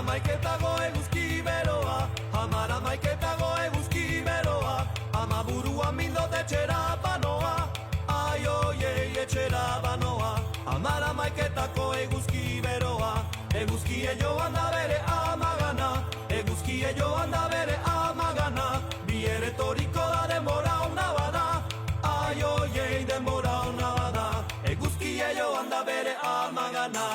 maiketago eguzki beroa, amara maiketago eguzki beroa, ama burua mindot etxera banoa, ai oiei etxera banoa, amara maiketako eguzki beroa, eguzkie joan da bere amagana, eguzkie joan da bere amagana, bi ere toriko da denbora ona bada, ai oiei denbora ona bada, eguzkie joan da bere amagana.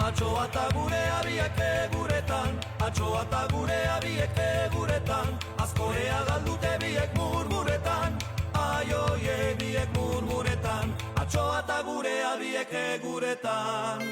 Atxoa eta gure abiek eguretan, atxoa eta gure abiek eguretan, azkorea galdute biek murmuretan, ai oie biek murmuretan, atxoa eta gure abiek eguretan.